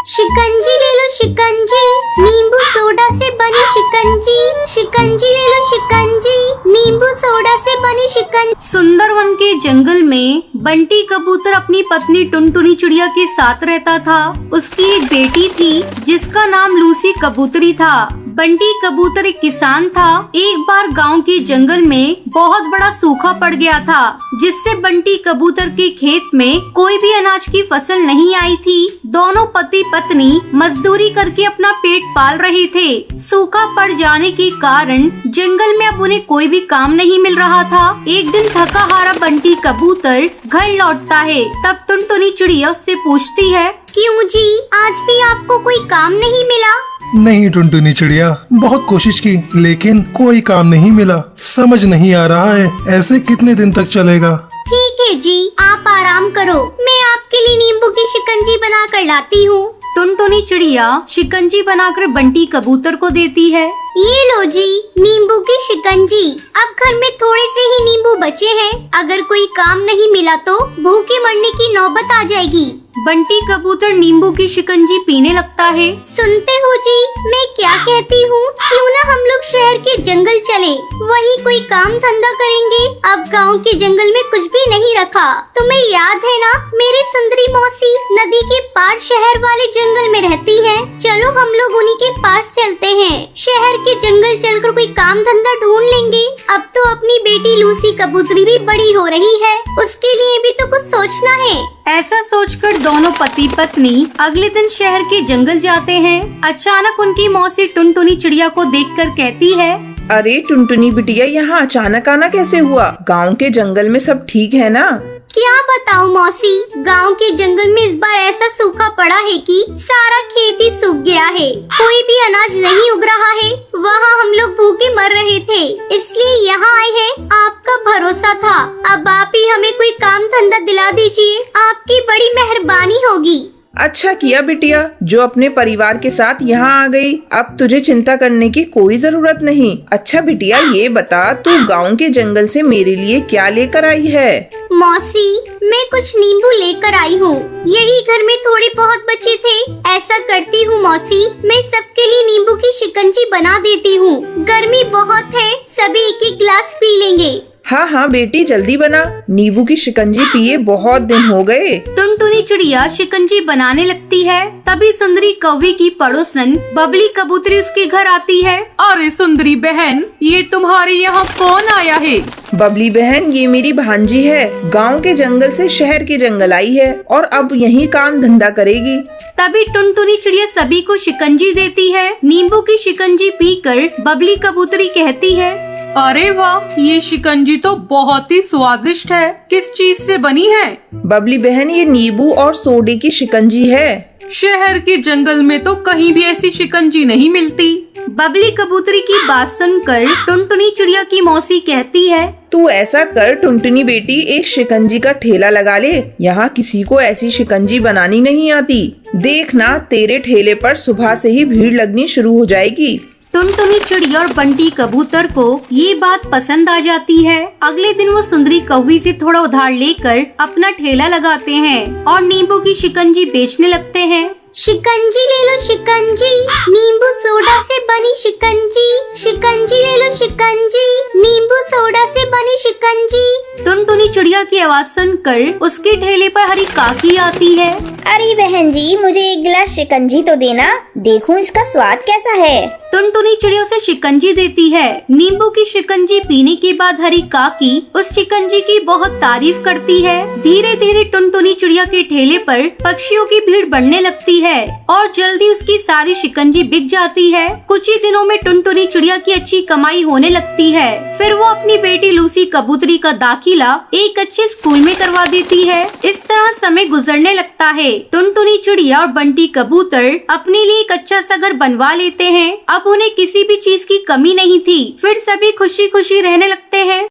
शिकंजी ले लो शिकंजी, नींबू सोडा से बनी शिकंजी। शिकंजी ले लो शिकंजी, नींबू सोडा से बनी शिकंजी। सुंदरवन के जंगल में बंटी कबूतर अपनी पत्नी टुनटुनी चिड़िया के साथ रहता था। उसकी एक बेटी थी जिसका नाम लूसी कबूतरी था। बंटी कबूतर एक किसान था। एक बार गांव के जंगल में बहुत बड़ा सूखा पड़ गया था, जिससे बंटी कबूतर के खेत में कोई भी अनाज की फसल नहीं आई थी। दोनों पति पत्नी मजदूरी करके अपना पेट पाल रहे थे। सूखा पड़ जाने के कारण जंगल में अब उन्हें कोई भी काम नहीं मिल रहा था। एक दिन थका हारा बंटी कबूतर घर लौटता है। तब टुनटुनी चिड़िया उससे पूछती है, क्यों जी, आज भी आपको कोई काम नहीं मिला? नहीं टुनटुनी चिड़िया, बहुत कोशिश की लेकिन कोई काम नहीं मिला। समझ नहीं आ रहा है ऐसे कितने दिन तक चलेगा। ठीक है जी, आप आराम करो, मैं आपके लिए नींबू की शिकंजी बना कर लाती हूँ। टुनटुनी चिड़िया शिकंजी बनाकर बंटी कबूतर को देती है। ये लो जी, नींबू की शिकंजी। अब घर में थोड़े से ही नींबू बचे हैं, अगर कोई काम नहीं मिला तो भूखे मरने की नौबत आ जाएगी। बंटी कबूतर नींबू की शिकंजी पीने लगता है। सुनते हो जी, मैं क्या कहती हूँ, क्यों ना हम लोग शहर के जंगल चले, वहीं कोई काम धंधा करेंगे। अब गांव के जंगल में कुछ भी नहीं रखा। तुम्हें याद है ना, मेरी सुंदरी मौसी नदी के पार शहर वाले जंगल में रहती है। चलो हम लोग उन्हीं के पास चलते हैं। शहर के जंगल चलकर कोई काम धंधा ढूंढ लेंगे। अब तो अपनी बेटी लूसी कबूतरी भी बड़ी हो रही है, उसके लिए भी तो कुछ सोचना है। ऐसा सोचकर दोनों पति पत्नी अगले दिन शहर के जंगल जाते हैं। अचानक उनकी मौसी टुनटुनी चिड़िया को देखकर कहती है, अरे टुनटुनी बिटिया, यहाँ अचानक आना कैसे हुआ? गांव के जंगल में सब ठीक है ना? क्या बताऊं मौसी, गांव के जंगल में इस बार ऐसा सूखा पड़ा है कि सारा खेत ही सूख गया है। कोई भी अनाज नहीं उग रहा है। वहाँ हम लोग भूखे मर रहे थे, इसलिए यहाँ आए हैं। आपका भरोसा था, अब आप ही हमें कोई काम धंधा दिला दीजिए, आपकी बड़ी मेहरबानी होगी। अच्छा किया बिटिया, जो अपने परिवार के साथ यहाँ आ गई। अब तुझे चिंता करने की कोई जरूरत नहीं। अच्छा बिटिया, ये बता तू गांव के जंगल से मेरे लिए क्या लेकर आई है? मौसी, मैं कुछ नींबू लेकर आई हूँ। यही घर में थोड़े बहुत बचे थे। ऐसा करती हूँ मौसी, मैं सबके लिए नींबू की शिकंजी बना देती हूँ। गर्मी बहुत है, सभी एक एक गिलास पी लेंगे। हाँ हाँ बेटी, जल्दी बना। नींबू की शिकंजी पिए बहुत दिन हो गए। टुनटुनी चिड़िया शिकंजी बनाने लगती है। तभी सुंदरी कौवी की पड़ोसन बबली कबूतरी उसके घर आती है। अरे सुंदरी बहन, ये तुम्हारे यहाँ कौन आया है? बबली बहन, ये मेरी भांजी है। गांव के जंगल से शहर के जंगल आई है और अब यहीं काम धंधा करेगी। तभी टुनटुनी चिड़िया सभी को शिकंजी देती है। नींबू की शिकंजी पीकर बबली कबूतरी कहती है, अरे वाह, ये शिकंजी तो बहुत ही स्वादिष्ट है। किस चीज से बनी है? बबली बहन, ये नींबू और सोडे की शिकंजी है। शहर के जंगल में तो कहीं भी ऐसी शिकंजी नहीं मिलती। बबली कबूतरी की बात सुनकर टुनटुनी चिड़िया की मौसी कहती है, तू ऐसा कर टुनटुनी बेटी, एक शिकंजी का ठेला लगा ले। यहाँ किसी को ऐसी शिकंजी बनानी नहीं आती। देखना, तेरे ठेले पर सुबह से ही भीड़ लगनी शुरू हो जाएगी। टुनटुनी चिड़िया और बंटी कबूतर को ये बात पसंद आ जाती है। अगले दिन वो सुंदरी कौवी से थोड़ा उधार लेकर अपना ठेला लगाते हैं और नींबू की शिकंजी बेचने लगते हैं। शिकंजी ले लो शिकंजी, नींबू सोडा से बनी शिकंजी। शिकंजी ले लो शिकंजी, नींबू सोडा से बनी शिकंजी। टुनटुनी चिड़िया की आवाज सुनकर उसके ठेले पर हरी काकी आती है। अरे बहन जी, मुझे एक गिलास शिकंजी तो देना, देखूं इसका स्वाद कैसा है। टुनटुनी चिड़िया उसे शिकंजी देती है। नींबू की शिकंजी पीने के बाद हरी काकी उस शिकंजी की बहुत तारीफ करती है। धीरे धीरे टुनटुनी चिड़िया के ठेले पर पक्षियों की भीड़ बढ़ने लगती है और जल्दी उसकी सारी शिकंजी बिक जाती है। कुछ ही दिनों में टुनटुनी चिड़िया की अच्छी कमाई होने लगती है। फिर वो अपनी बेटी लूसी कबूतरी का दाखिला एक अच्छे स्कूल में करवा देती है। इस तरह समय गुजरने लगता है। टुनटुनी चिड़िया और बंटी कबूतर अपने लिए एक अच्छा सा घर बनवा लेते हैं। अब उन्हें किसी भी चीज की कमी नहीं थी। फिर सभी खुशी खुशी रहने लगते हैं।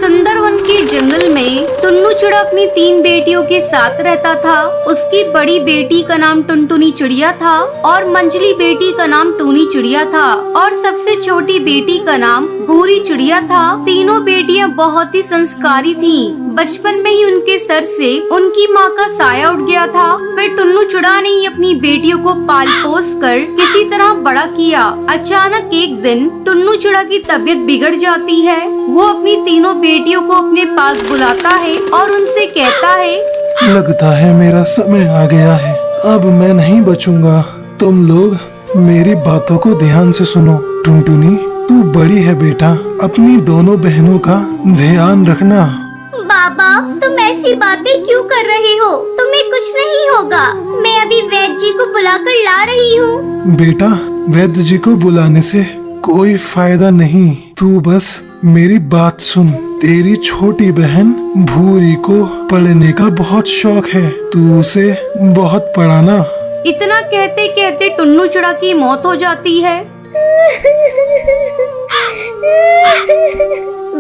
सुंदरवन के जंगल में टुन्नू चिड़ा अपनी 3 बेटियों के साथ रहता था। उसकी बड़ी बेटी का नाम टुनटुनी चिड़िया था और मंझली बेटी का नाम टूनी चिड़िया था और सबसे छोटी बेटी का नाम भूरी चिड़िया था। तीनों बेटियां बहुत ही संस्कारी थीं। बचपन में ही उनके सर से उनकी माँ का साया उठ गया था। फिर टुन्नू चुड़ा ने ही अपनी बेटियों को पाल पोस कर किसी तरह बड़ा किया। अचानक एक दिन टुन्नू चुड़ा की तबीयत बिगड़ जाती है। वो अपनी तीनों बेटियों को अपने पास बुलाता है और उनसे कहता है, लगता है मेरा समय आ गया है, अब मैं नहीं बचूंगा। तुम लोग मेरी बातों को ध्यान से सुनो। टुनटुनी, तू बड़ी है बेटा, अपनी दोनों बहनों का ध्यान रखना। बाबा, तुम ऐसी बातें क्यों कर रहे हो? तुम्हें कुछ नहीं होगा। मैं अभी वैद्य जी को बुलाकर ला रही हूँ। बेटा, वैद्य जी को बुलाने से कोई फायदा नहीं। तू बस मेरी बात सुन। तेरी छोटी बहन भूरी को पढ़ने का बहुत शौक है, तू उसे बहुत पढ़ाना। इतना कहते कहते टुन्नू चुड़ा की मौत हो जाती है।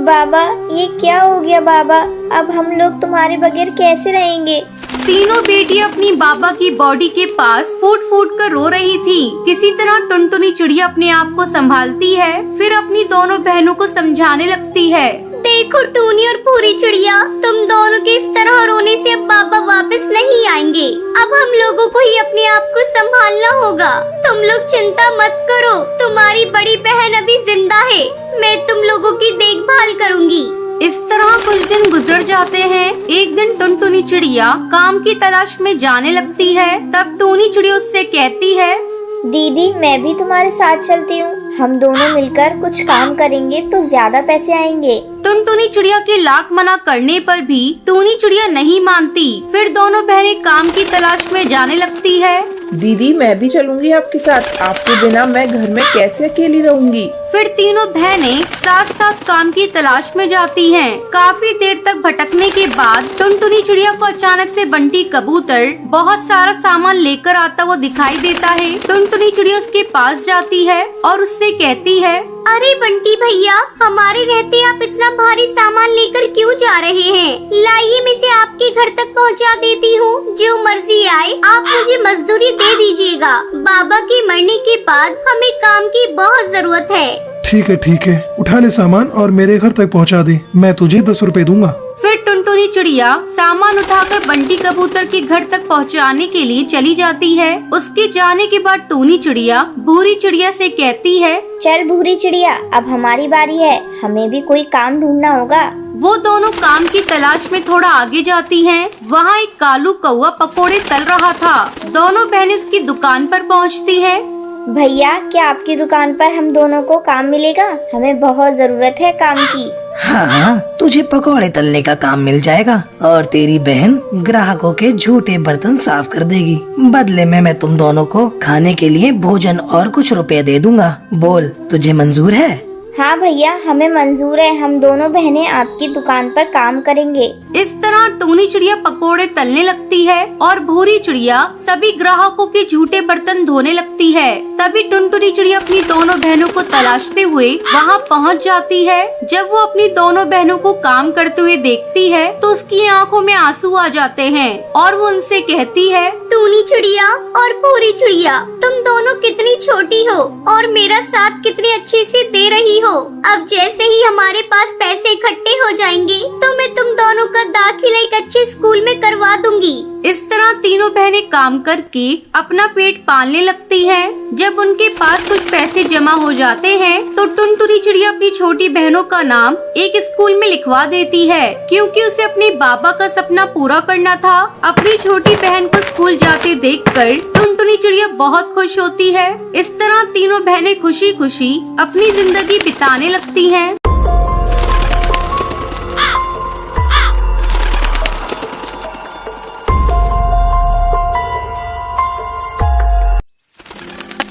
बाबा, ये क्या हो गया बाबा? अब हम लोग तुम्हारे बगैर कैसे रहेंगे? तीनों बेटियां अपनी बाबा की बॉडी के पास फूट फूट कर रो रही थी। किसी तरह टुनटुनी चिड़िया अपने आप को संभालती है, फिर अपनी दोनों बहनों को समझाने लगती है। देखो टूनी और पूरी चिड़िया, तुम दोनों के इस तरह रोने से अब बाबा वापस नहीं आएंगे। अब हम लोगों को ही अपने आप को संभालना होगा। तुम लोग चिंता मत करो, तुम्हारी बड़ी बहन अभी जिंदा है। मैं तुम लोगों की देखभाल करूंगी। इस तरह कुछ दिन गुजर जाते हैं। एक दिन टुनटुनी चिड़िया काम की तलाश में जाने लगती है। तब टूनी चिड़िया उससे कहती है, दीदी, मैं भी तुम्हारे साथ चलती हूँ। हम दोनों मिलकर कुछ काम करेंगे तो ज्यादा पैसे आएंगे। टुनटुनी चिड़िया के लाख मना करने पर भी टूनी चिड़िया नहीं मानती। फिर दोनों बहनें काम की तलाश में जाने लगती है। दीदी, मैं भी चलूंगी आपके साथ। आपके बिना मैं घर में कैसे अकेली रहूंगी? फिर तीनों बहनें साथ साथ काम की तलाश में जाती हैं। काफी देर तक भटकने के बाद टुनटुनी चिड़िया को अचानक से बंटी कबूतर बहुत सारा सामान लेकर आता हुआ दिखाई देता है। टुनटुनी चिड़िया उसके पास जाती है और उससे कहती है, अरे बंटी भैया, हमारे रहते आप इतना भारी सामान लेकर क्यों जा रहे हैं? लाइए, मैं इसे आपके घर तक पहुंचा देती हूँ। जो मर्जी आए, आप मुझे मजदूरी दे दीजिएगा। बाबा के मरने के बाद हमें काम की बहुत जरूरत है। ठीक है, उठा ले सामान और मेरे घर तक पहुंचा दे। मैं तुझे 10 रुपए दूंगा। फिर टुनटुनी चिड़िया सामान उठाकर बंटी कबूतर के घर तक पहुंचाने के लिए चली जाती है। उसके जाने के बाद टूनी चिड़िया भूरी चिड़िया से कहती है, चल भूरी चिड़िया, अब हमारी बारी है। हमें भी कोई काम ढूंढना होगा। वो दोनों काम की तलाश में थोड़ा आगे जाती हैं। वहाँ एक कालू कौवा पकोड़े तल रहा था। दोनों बहनें उसकी दुकान पर पहुँचती हैं। भैया, क्या आपकी दुकान पर हम दोनों को काम मिलेगा? हमें बहुत जरूरत है काम की। हाँ, तुझे पकौड़े तलने का काम मिल जाएगा और तेरी बहन ग्राहकों के झूठे बर्तन साफ कर देगी। बदले में मैं तुम दोनों को खाने के लिए भोजन और कुछ रुपए दे दूंगा। बोल, तुझे मंजूर है? हाँ भैया, हमें मंजूर है। हम दोनों बहनें आपकी दुकान पर काम करेंगे। इस तरह टूनी चिड़िया पकोड़े तलने लगती है और भूरी चिड़िया सभी ग्राहकों के झूठे बर्तन धोने लगती है। तभी टुनटुनी चिड़िया अपनी दोनों बहनों को तलाशते हुए वहाँ पहुँच जाती है। जब वो अपनी दोनों बहनों को काम करते हुए देखती है तो उसकी आंखों में आंसू आ जाते हैं और वो उनसे कहती है, टूनी चिड़िया और भूरी चिड़िया, तुम दोनों कितनी छोटी हो और मेरा साथ कितने अच्छे से दे रही हो। अब जैसे ही हमारे पास पैसे इकट्ठे हो जाएंगे तो मैं तुम दोनों का दाखिला एक अच्छे स्कूल में करवा दूंगी। इस तरह तीनों बहनें काम करके अपना पेट पालने लगती हैं। जब उनके पास कुछ पैसे जमा हो जाते हैं तो टुनटुनी चिड़िया अपनी छोटी बहनों का नाम एक स्कूल में लिखवा देती है, क्योंकि उसे अपने बाबा का सपना पूरा करना था। अपनी छोटी बहन को स्कूल जाते देखकर टुनटुनी चिड़िया बहुत खुश होती है। इस तरह तीनों बहनें खुशी खुशी अपनी जिंदगी बिताने लगती हैं।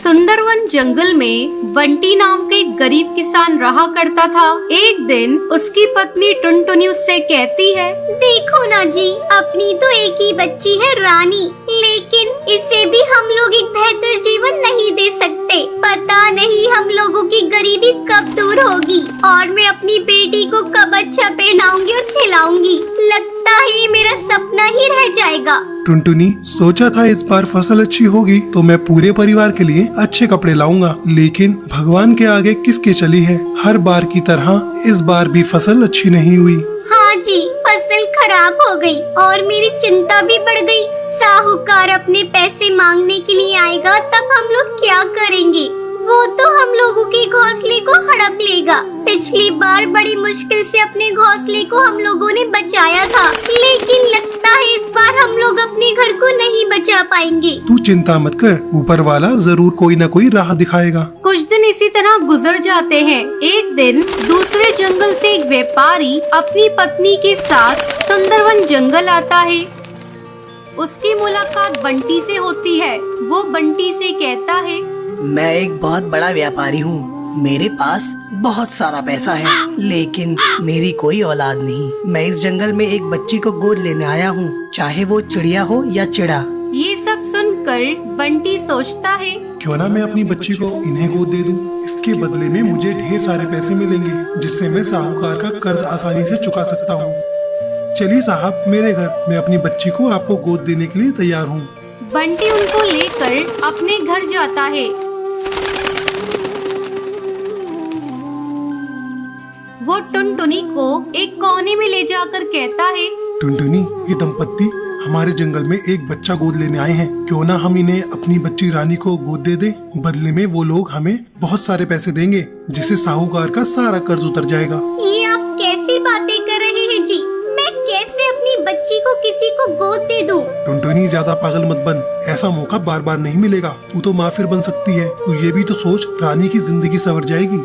सुंदरवन जंगल में बंटी नाम का एक गरीब किसान रहा करता था। एक दिन उसकी पत्नी टुनटुनी उससे कहती है, देखो ना जी, अपनी तो एक ही बच्ची है रानी, लेकिन इसे भी हम लोग एक बेहतर जीवन नहीं दे सकते। पता नहीं हम लोगों की गरीबी कब दूर होगी और मैं अपनी बेटी को कब अच्छा पहनाऊंगी और खिलाऊंगी। लगता है ये मेरा सपना ही रह जाएगा। टुनटुनी, सोचा था इस बार फसल अच्छी होगी तो मैं पूरे परिवार के लिए अच्छे कपड़े लाऊंगा, लेकिन भगवान के आगे किसकी चली है। हर बार की तरह इस बार भी फसल अच्छी नहीं हुई। हाँ जी, फसल खराब हो गई और मेरी चिंता भी बढ़ गई। साहूकार अपने पैसे मांगने के लिए आएगा, तब हम लोग क्या करेंगे? वो तो हम लोगों के घोंसले को हड़प लेगा। पिछली बार बड़ी मुश्किल से अपने घोंसले को हम लोगों ने बचाया था, लेकिन लगता है इस बार हम लोग अपने घर को नहीं बचा पाएंगे। तू चिंता मत कर, ऊपर वाला जरूर कोई न कोई राह दिखाएगा। कुछ दिन इसी तरह गुजर जाते हैं। एक दिन दूसरे जंगल से एक व्यापारी अपनी पत्नी के साथ सुंदरवन जंगल आता है। उसकी मुलाकात बंटी से होती है। वो बंटी से कहता है, मैं एक बहुत बड़ा व्यापारी हूँ। मेरे पास बहुत सारा पैसा है, लेकिन मेरी कोई औलाद नहीं। मैं इस जंगल में एक बच्ची को गोद लेने आया हूँ, चाहे वो चिड़िया हो या चिड़ा। ये सब सुनकर बंटी सोचता है, क्यों ना मैं अपनी बच्ची को इन्हें गोद दे दूं। इसके बदले में मुझे ढेर सारे पैसे मिलेंगे, जिससे मैं साहूकार का कर्ज आसानी से चुका सकता हूँ। चलिए साहब, मेरे घर, मैं अपनी बच्ची को आपको गोद देने के लिए तैयार हूँ। बंटी उनको लेकर अपने घर जाता है। वो टुनटुनी को एक कोने में ले जाकर कहता है, टुनटुनी, ये दंपत्ति हमारे जंगल में एक बच्चा गोद लेने आए हैं। क्यों ना हम इन्हें अपनी बच्ची रानी को गोद दे दें। बदले में वो लोग हमें बहुत सारे पैसे देंगे, जिससे साहूकार का सारा कर्ज उतर जाएगा। ये आप कैसी बातें कर रहे हैं जी? मैं कैसे अपनी बच्ची को किसी को गोद दे दूं? टुनटुनी, ज्यादा पागल मत बन। ऐसा मौका बार बार नहीं मिलेगा। तू तो माँ फिर बन सकती है। तू ये भी तो सोच, रानी की जिंदगी संवर जाएगी।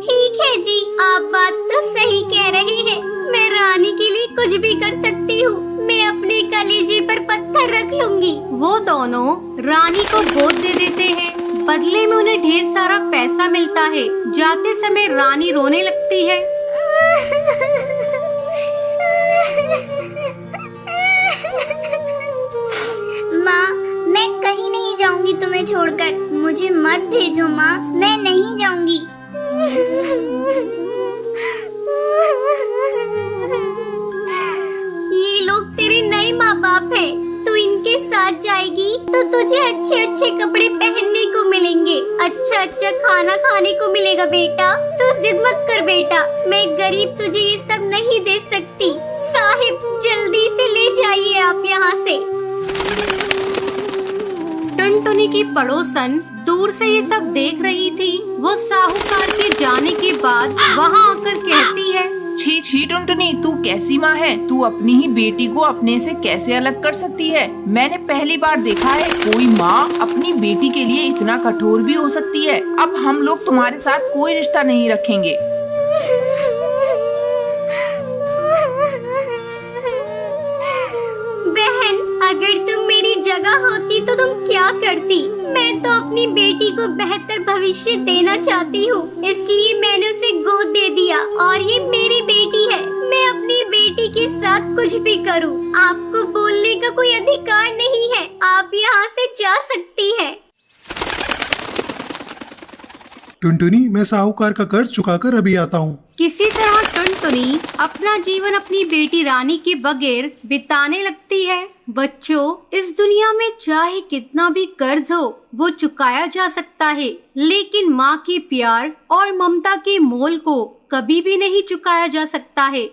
ठीक है जी, आप बात तो सही कह रहे हैं। मैं रानी के लिए कुछ भी कर सकती हूँ। मैं अपने कलेजे पर पत्थर रख लूंगी। वो दोनों रानी को गोद दे देते हैं। बदले में उन्हें ढेर सारा पैसा मिलता है। जाते समय रानी रोने लगती है। माँ, मैं कहीं नहीं जाऊंगी तुम्हें छोड़कर। मुझे मत भेजो माँ, मैं नहीं जाऊंगी। ये लोग तेरे नए माँ बाप हैं। तू इनके साथ जाएगी तो तुझे अच्छे अच्छे कपड़े पहनने को मिलेंगे, अच्छा अच्छा खाना खाने को मिलेगा। बेटा, तू जिद मत कर बेटा, मैं गरीब तुझे ये सब नहीं दे सकती। साहिब, जल्दी से ले जाइए आप यहाँ से। टुनटुनी की पड़ोसन दूर से ये सब देख रही थी। वो साहूकार के जाने के बाद वहाँ आकर कहती है, छी छी टुनटुनी, तू कैसी माँ है? तू अपनी ही बेटी को अपने से कैसे अलग कर सकती है? मैंने पहली बार देखा है कोई माँ अपनी बेटी के लिए इतना कठोर भी हो सकती है। अब हम लोग तुम्हारे साथ कोई रिश्ता नहीं रखेंगे। बहन, अगर तुम मेरी जगह होती तो तुम क्या करती? मैं तो अपनी बेटी को बेहतर भविष्य देना चाहती हूँ, इसलिए मैंने उसे गोद दे दिया और ये मेरी बेटी है। मैं अपनी बेटी के साथ कुछ भी करूँ। आपको बोलने का कोई अधिकार नहीं है। आप यहाँ से जा सकती है। टुनटुनी, मैं साहूकार का कर्ज चुकाकर अभी आता हूँ। किसी तरह टुनटुनी अपना जीवन अपनी बेटी रानी के बगैर बिताने लगती है। बच्चों, इस दुनिया में चाहे कितना भी कर्ज हो वो चुकाया जा सकता है, लेकिन माँ के प्यार और ममता के मोल को कभी भी नहीं चुकाया जा सकता है।